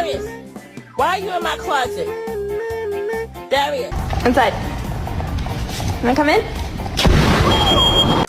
Darius, why are you in my closet? Darius. Inside. Wanna come in?